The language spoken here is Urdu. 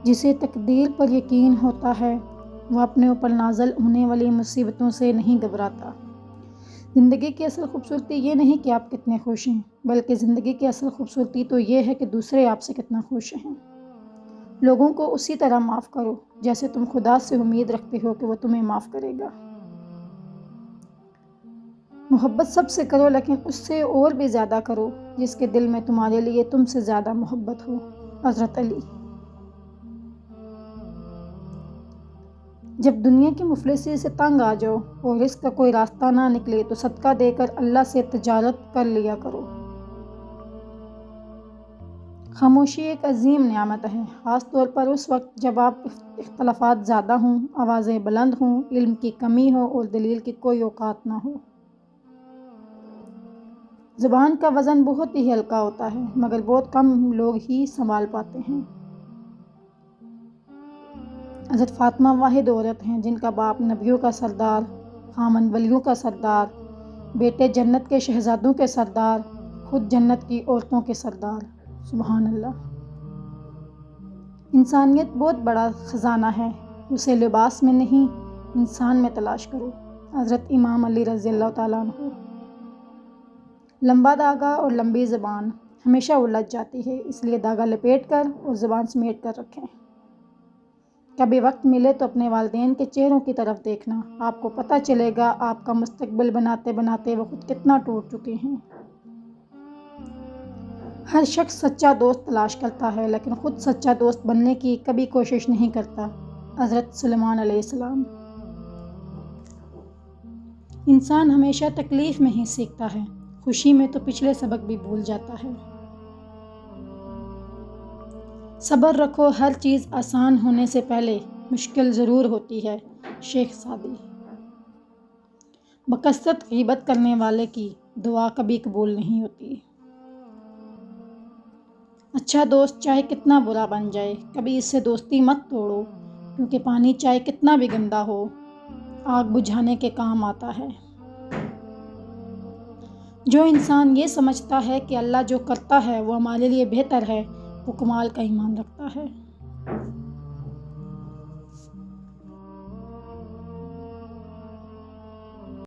جسے تقدیر پر یقین ہوتا ہے وہ اپنے اوپر نازل ہونے والی مصیبتوں سے نہیں گھبراتا۔ زندگی کی اصل خوبصورتی یہ نہیں کہ آپ کتنے خوش ہیں، بلکہ زندگی کی اصل خوبصورتی تو یہ ہے کہ دوسرے آپ سے کتنا خوش ہیں۔ لوگوں کو اسی طرح معاف کرو جیسے تم خدا سے امید رکھتے ہو کہ وہ تمہیں معاف کرے گا۔ محبت سب سے کرو، لیکن اس سے اور بھی زیادہ کرو جس کے دل میں تمہارے لیے تم سے زیادہ محبت ہو۔ حضرت علی۔ جب دنیا کی مفلسی سے تنگ آ جاؤ اور رزق کا کوئی راستہ نہ نکلے تو صدقہ دے کر اللہ سے تجارت کر لیا کرو۔ خاموشی ایک عظیم نعمت ہے، خاص طور پر اس وقت جب آپ اختلافات زیادہ ہوں، آوازیں بلند ہوں، علم کی کمی ہو اور دلیل کی کوئی اوقات نہ ہو۔ زبان کا وزن بہت ہی ہلکا ہوتا ہے، مگر بہت کم لوگ ہی سنبھال پاتے ہیں۔ حضرت فاطمہ واحد عورت ہیں جن کا باپ نبیوں کا سردار، خامند ولیوں کا سردار، بیٹے جنت کے شہزادوں کے سردار، خود جنت کی عورتوں کے سردار۔ سبحان اللہ۔ انسانیت بہت بڑا خزانہ ہے، اسے لباس میں نہیں انسان میں تلاش کرو۔ حضرت امام علی رضی اللہ تعالیٰ عنہ۔ لمبا دھاگا اور لمبی زبان ہمیشہ الجھ جاتی ہے، اس لیے دھاگا لپیٹ کر اور زبان سمیٹ کر رکھیں۔ کبھی وقت ملے تو اپنے والدین کے چہروں کی طرف دیکھنا، آپ کو پتہ چلے گا آپ کا مستقبل بناتے بناتے وہ خود کتنا ٹوٹ چکے ہیں۔ ہر شخص سچا دوست تلاش کرتا ہے لیکن خود سچا دوست بننے کی کبھی کوشش نہیں کرتا۔ حضرت سلیمان علیہ السلام۔ انسان ہمیشہ تکلیف میں ہی سیکھتا ہے، خوشی میں تو پچھلے سبق بھی بھول جاتا ہے۔ صبر رکھو، ہر چیز آسان ہونے سے پہلے مشکل ضرور ہوتی ہے۔ شیخ سعدی۔ بکثرت غیبت کرنے والے کی دعا کبھی قبول نہیں ہوتی۔ اچھا دوست چاہے کتنا برا بن جائے کبھی اس سے دوستی مت توڑو، کیونکہ پانی چاہے کتنا بھی گندا ہو آگ بجھانے کے کام آتا ہے۔ جو انسان یہ سمجھتا ہے کہ اللہ جو کرتا ہے وہ ہمارے لیے بہتر ہے، وہ کمال کا ایمان رکھتا ہے۔